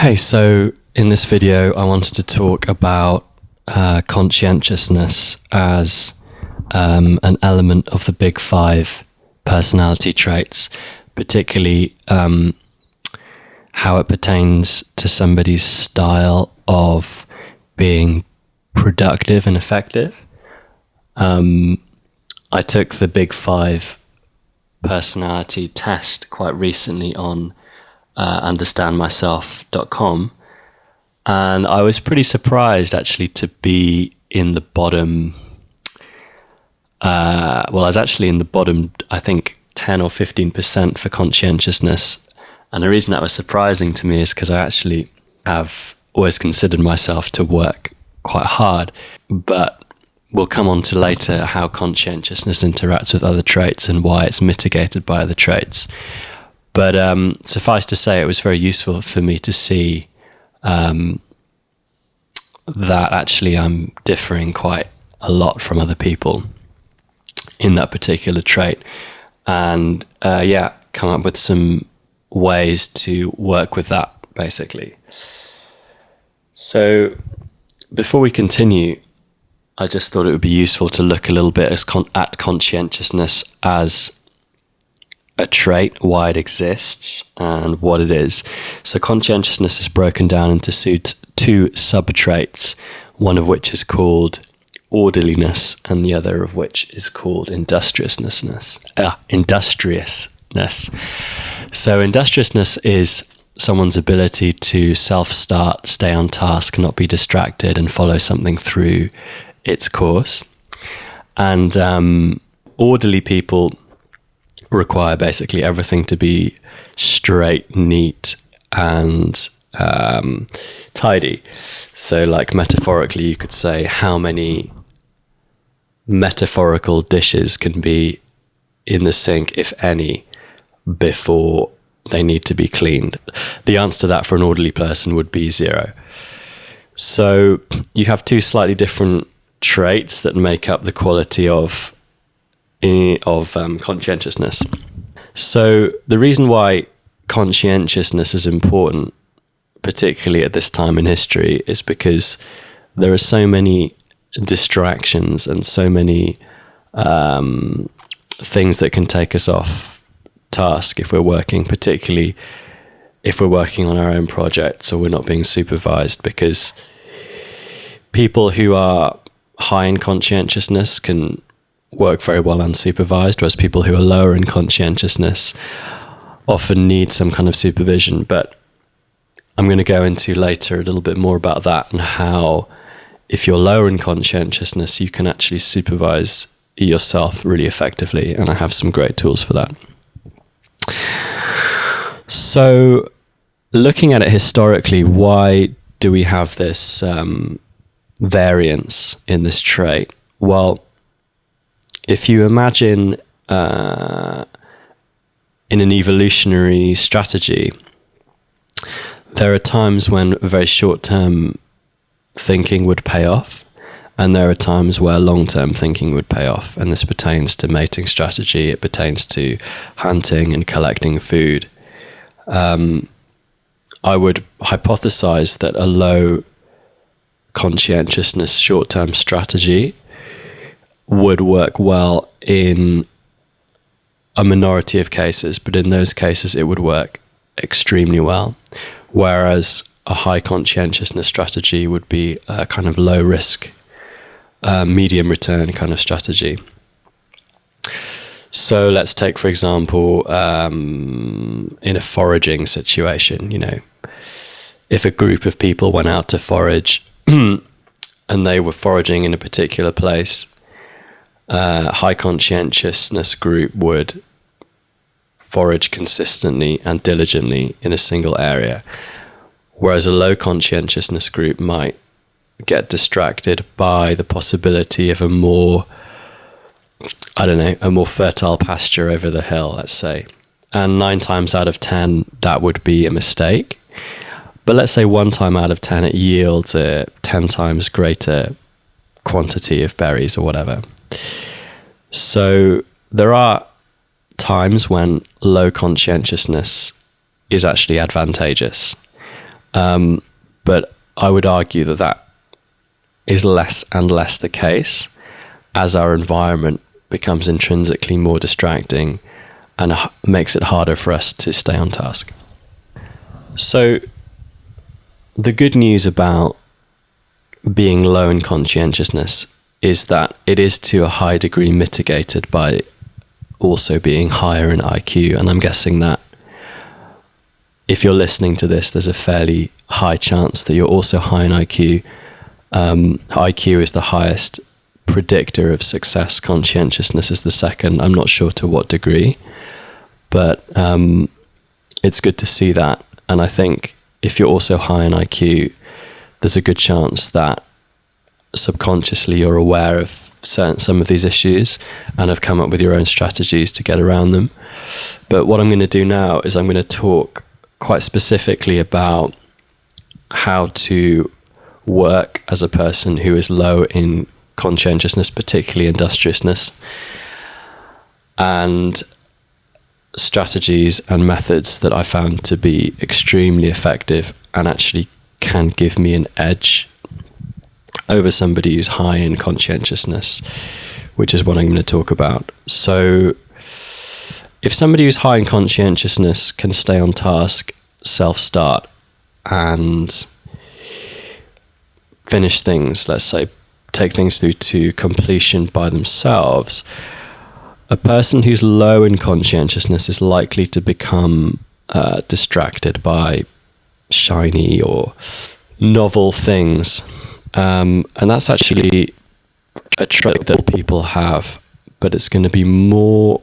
Hey, so in this video, I wanted to talk about conscientiousness as an element of the big five personality traits, particularly how it pertains to somebody's style of being productive and effective. I took the big five personality test quite recently on understandmyself.com, and I was pretty surprised actually to be in the bottom. I was actually in the bottom, I think 10 or 15% for conscientiousness. And the reason that was surprising to me is because I actually have always considered myself to work quite hard, but we'll come on to later how conscientiousness interacts with other traits and why it's mitigated by other traits. But suffice to say, it was very useful for me to see that actually I'm differing quite a lot from other people in that particular trait. And come up with some ways to work with that, basically. So before we continue, I just thought it would be useful to look a little bit at conscientiousness as a trait, why it exists, and what it is. So conscientiousness is broken down into two sub-traits, one of which is called orderliness, and the other of which is called industriousness. So industriousness is someone's ability to self-start, stay on task, not be distracted, and follow something through its course. And orderly people require basically everything to be straight, neat, and tidy. So like metaphorically, you could say how many metaphorical dishes can be in the sink, if any, before they need to be cleaned. The answer to that for an orderly person would be 0. So you have two slightly different traits that make up the quality of conscientiousness. So the reason why conscientiousness is important, particularly at this time in history, is because there are so many distractions and so many things that can take us off task if we're working, particularly if we're working on our own projects or we're not being supervised, because people who are high in conscientiousness can work very well unsupervised, whereas people who are lower in conscientiousness often need some kind of supervision. But I'm going to go into later a little bit more about that and how, if you're lower in conscientiousness, you can actually supervise yourself really effectively, and I have some great tools for that. So looking at it historically, why do we have this variance in this trait? Well, if you imagine in an evolutionary strategy, there are times when very short-term thinking would pay off, and there are times where long-term thinking would pay off. And this pertains to mating strategy, it pertains to hunting and collecting food. I would hypothesize that a low conscientiousness short-term strategy would work well in a minority of cases, but in those cases it would work extremely well. Whereas a high conscientiousness strategy would be a kind of low risk, medium return kind of strategy. So let's take, for example, in a foraging situation, if a group of people went out to forage and they were foraging in a particular place, high conscientiousness group would forage consistently and diligently in a single area, whereas a low conscientiousness group might get distracted by the possibility of a more fertile pasture over the hill, let's say. And 9 times out of 10, that would be a mistake. But let's say 1 time out of 10, it yields a 10 times greater quantity of berries or whatever. So there are times when low conscientiousness is actually advantageous. But I would argue that that is less and less the case as our environment becomes intrinsically more distracting and makes it harder for us to stay on task. So the good news about being low in conscientiousness is that it is to a high degree mitigated by also being higher in IQ. And I'm guessing that if you're listening to this, there's a fairly high chance that you're also high in IQ. IQ is the highest predictor of success. Conscientiousness is the second. I'm not sure to what degree, but it's good to see that. And I think if you're also high in IQ, there's a good chance that subconsciously you're aware of some of these issues and have come up with your own strategies to get around them. But what I'm going to do now is I'm going to talk quite specifically about how to work as a person who is low in conscientiousness, particularly industriousness, and strategies and methods that I found to be extremely effective and actually can give me an edge over somebody who's high in conscientiousness, which is what I'm going to talk about. So if somebody who's high in conscientiousness can stay on task, self-start, and finish things, let's say, take things through to completion by themselves, a person who's low in conscientiousness is likely to become distracted by shiny or novel things. And that's actually a trait that people have, but it's going to be more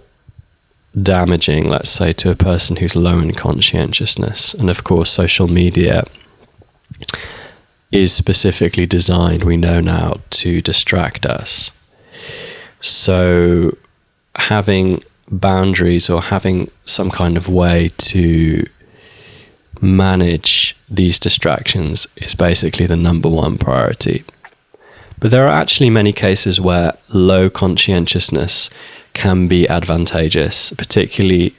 damaging, let's say, to a person who's low in conscientiousness. And of course, social media is specifically designed, we know now, to distract us. So having boundaries or having some kind of way to manage these distractions is basically the number one priority. But there are actually many cases where low conscientiousness can be advantageous, particularly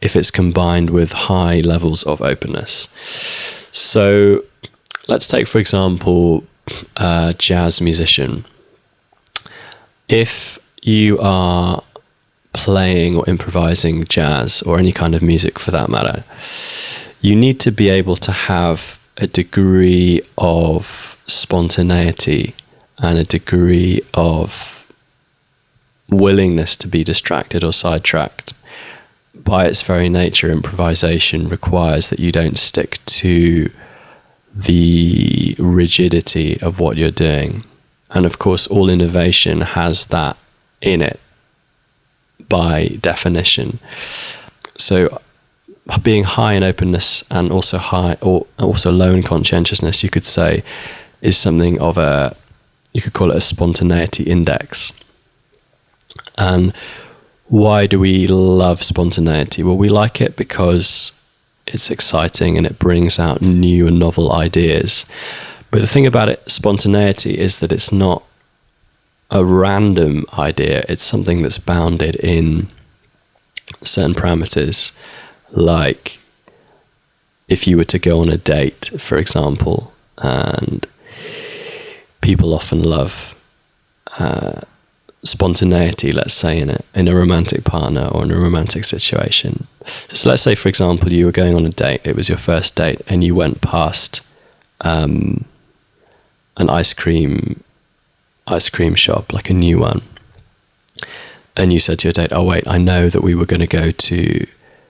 if it's combined with high levels of openness. So let's take, for example, a jazz musician. If you are playing or improvising jazz, or any kind of music for that matter, you need to be able to have a degree of spontaneity and a degree of willingness to be distracted or sidetracked. By its very nature, improvisation requires that you don't stick to the rigidity of what you're doing. And of course, all innovation has that in it by definition. So being high in openness and also low in conscientiousness, you could say, is something of you could call it a spontaneity index. And why do we love spontaneity? Well, we like it because it's exciting and it brings out new and novel ideas. But the thing about it, spontaneity, is that it's not a random idea. It's something that's bounded in certain parameters. Like if you were to go on a date, for example, and people often love spontaneity, let's say, in a romantic partner or in a romantic situation. So let's say, for example, you were going on a date, it was your first date, and you went past an ice cream shop, like a new one, and you said to your date, oh wait, I know that we were going to go to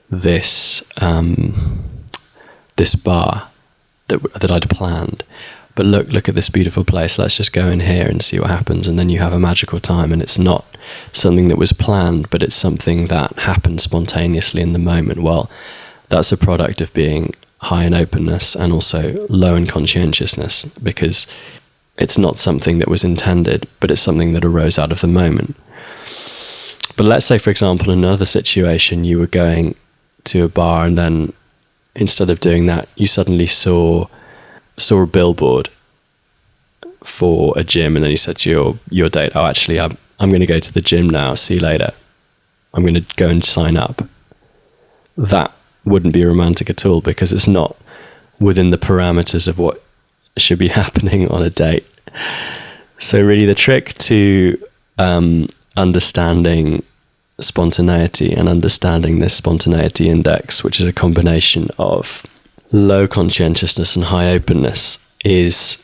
this this bar that I'd planned, but look at this beautiful place, let's just go in here and see what happens. And then you have a magical time, and it's not something that was planned, but it's something that happened spontaneously in the moment. Well, that's a product of being high in openness and also low in conscientiousness, because it's not something that was intended, but it's something that arose out of the moment. But let's say, for example, in another situation, you were going to a bar, and then instead of doing that, you suddenly saw a billboard for a gym, and then you said to your date, oh, actually, I'm going to go to the gym now, see you later, I'm going to go and sign up. That wouldn't be romantic at all, because it's not within the parameters of what should be happening on a date. So really the trick to understanding spontaneity and understanding this spontaneity index, which is a combination of low conscientiousness and high openness, is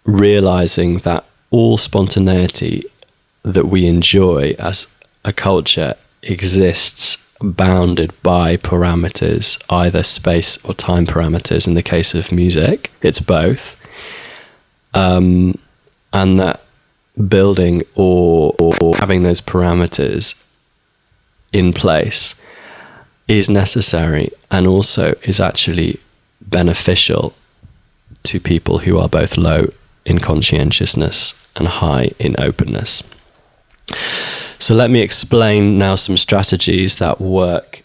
realizing that all spontaneity that we enjoy as a culture exists bounded by parameters, either space or time parameters. In the case of music, it's both. And that building or having those parameters in place is necessary and also is actually beneficial to people who are both low in conscientiousness and high in openness. So let me explain now some strategies that work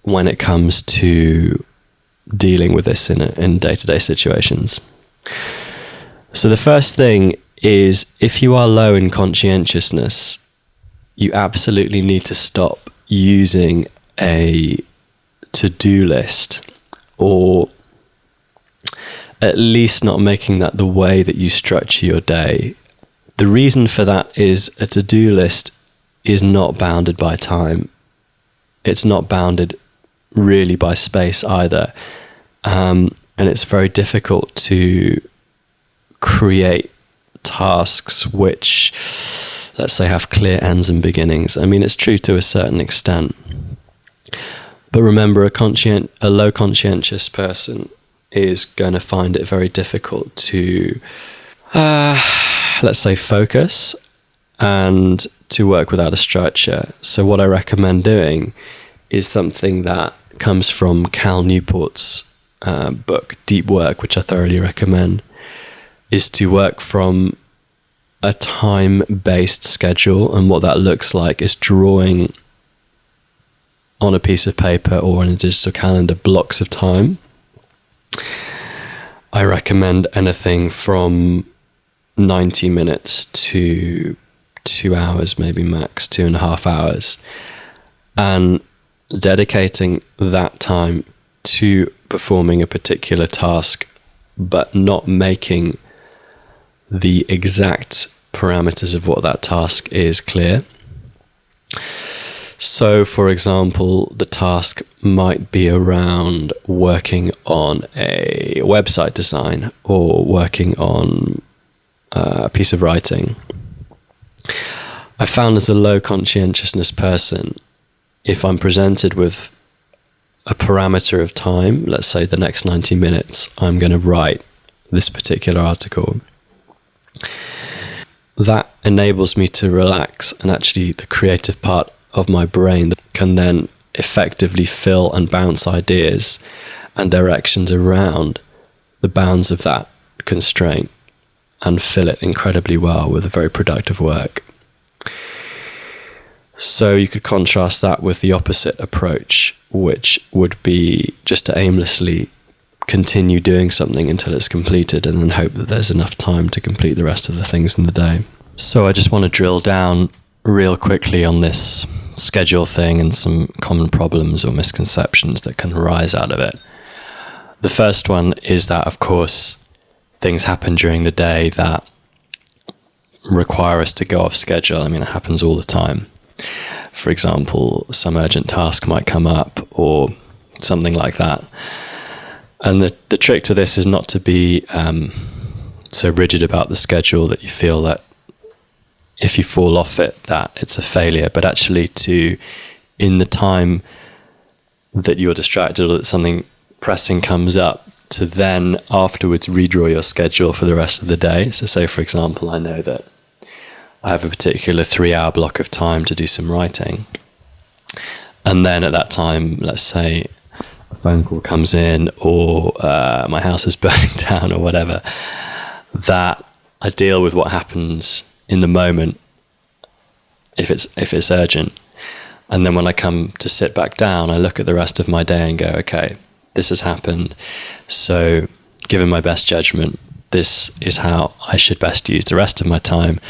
when it comes to dealing with this in day-to-day situations. So the first thing is, if you are low in conscientiousness, you absolutely need to stop using a to-do list, or at least not making that the way that you structure your day. The reason for that is a to-do list is not bounded by time. It's not bounded really by space either. And it's very difficult to create tasks which, let's say, have clear ends and beginnings. I mean, it's true to a certain extent. But remember, a low conscientious person is going to find it very difficult to, let's say, focus and to work without a structure. So what I recommend doing is something that comes from Cal Newport's book, Deep Work, which I thoroughly recommend, is to work from a time-based schedule. And what that looks like is drawing on a piece of paper or in a digital calendar blocks of time. I recommend anything from 90 minutes to 2 hours, maybe max 2.5 hours, and dedicating that time to performing a particular task, but not making the exact parameters of what that task is clear. So, for example, the task might be around working on a website design or working on a piece of writing. I found, as a low conscientiousness person, if I'm presented with a parameter of time, let's say the next 90 minutes, I'm going to write this particular article, that enables me to relax, and actually the creative part of my brain can then effectively fill and bounce ideas and directions around the bounds of that constraint and fill it incredibly well with a very productive work. So you could contrast that with the opposite approach, which would be just to aimlessly continue doing something until it's completed and then hope that there's enough time to complete the rest of the things in the day. So I just want to drill down real quickly on this schedule thing and some common problems or misconceptions that can arise out of it. The first one is that, of course, things happen during the day that require us to go off schedule. I mean, it happens all the time. For example, some urgent task might come up or something like that. And the trick to this is not to be so rigid about the schedule that you feel that if you fall off it, that it's a failure, but actually to, in the time that you're distracted or that something pressing comes up, to then afterwards redraw your schedule for the rest of the day. So say, for example, I know that I have a particular 3-hour block of time to do some writing. And then at that time, let's say a phone call comes in or my house is burning down or whatever, that I deal with what happens in the moment if it's urgent. And then when I come to sit back down, I look at the rest of my day and go, okay, this has happened. So given my best judgment, this is how I should best use the rest of my time,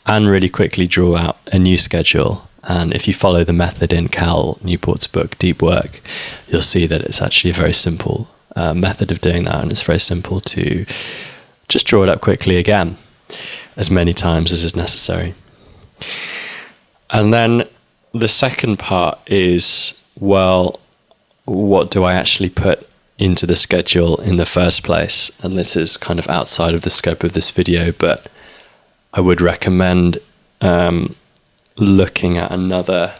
and really quickly draw out a new schedule. And if you follow the method in Cal Newport's book, Deep Work, you'll see that it's actually a very simple method of doing that, and it's very simple to just draw it up quickly again, as many times as is necessary. And then the second part is, well, what do I actually put into the schedule in the first place? And this is kind of outside of the scope of this video, but I would recommend looking at another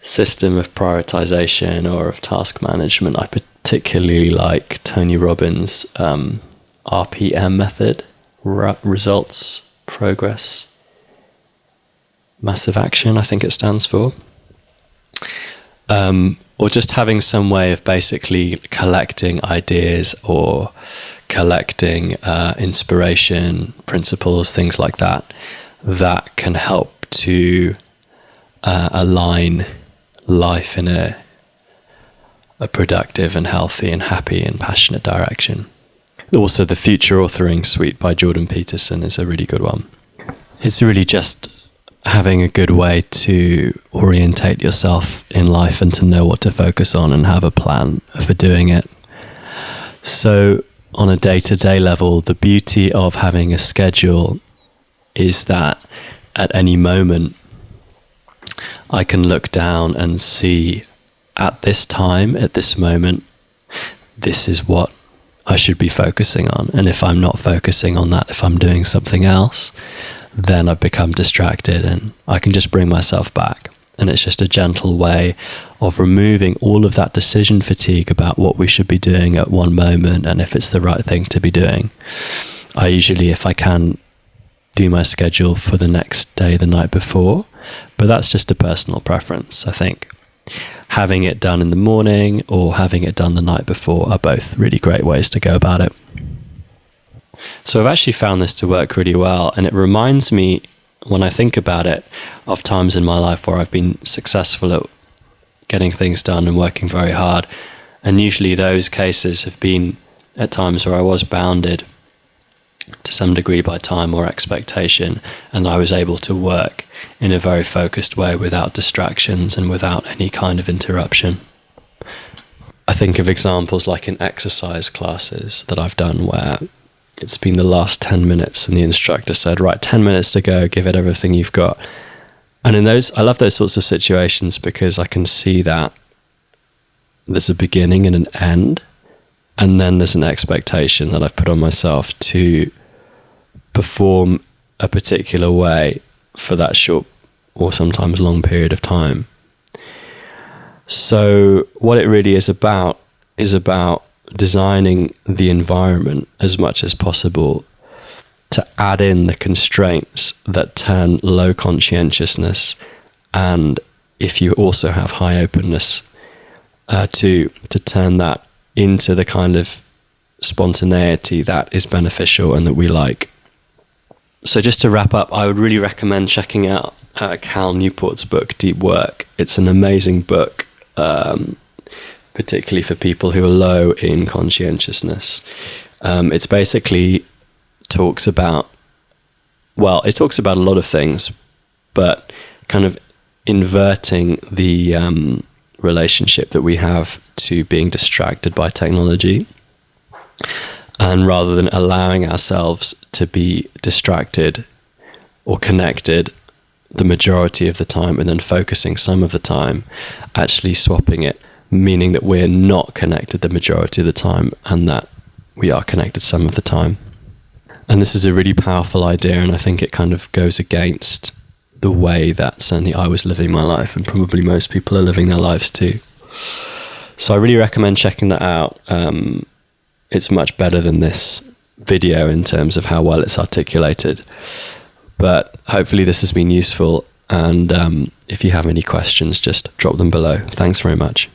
system of prioritization or of task management. I particularly like Tony Robbins' RPM method, results, progress, massive action, I think it stands for. Or just having some way of basically collecting ideas or collecting inspiration, principles, things like that, that can help to align life in a productive and healthy and happy and passionate direction. Also, the Future Authoring Suite by Jordan Peterson is a really good one. It's really just having a good way to orientate yourself in life and to know what to focus on and have a plan for doing it. So on a day-to-day level, the beauty of having a schedule is that at any moment I can look down and see, at this time, at this moment, this is what I should be focusing on. And if I'm not focusing on that, if I'm doing something else, then I've become distracted, and I can just bring myself back. And it's just a gentle way of removing all of that decision fatigue about what we should be doing at one moment and if it's the right thing to be doing. I usually, if I can, do my schedule for the next day the night before, but that's just a personal preference. I think having it done in the morning or having it done the night before are both really great ways to go about it. So I've actually found this to work really well, and it reminds me, when I think about it, of times in my life where I've been successful at getting things done and working very hard. And usually those cases have been at times where I was bounded to some degree by time or expectation, and I was able to work in a very focused way without distractions and without any kind of interruption. I think of examples like in exercise classes that I've done where it's been the last 10 minutes and the instructor said, right, 10 minutes to go, give it everything you've got. And in those, I love those sorts of situations because I can see that there's a beginning and an end, and then there's an expectation that I've put on myself to perform a particular way for that short or sometimes long period of time. So what it really is about designing the environment as much as possible to add in the constraints that turn low conscientiousness, and if you also have high openness, to turn that into the kind of spontaneity that is beneficial and that we like. So just to wrap up, I would really recommend checking out Cal Newport's book, Deep Work. It's an amazing book, particularly for people who are low in conscientiousness. It's basically talks about a lot of things, but kind of inverting the relationship that we have to being distracted by technology. And rather than allowing ourselves to be distracted or connected the majority of the time and then focusing some of the time, actually swapping it, meaning that we're not connected the majority of the time and that we are connected some of the time. And this is a really powerful idea, and I think it kind of goes against the way that certainly I was living my life, and probably most people are living their lives too. So I really recommend checking that out. It's much better than this video in terms of how well it's articulated. But hopefully this has been useful, and if you have any questions, just drop them below. Thanks very much.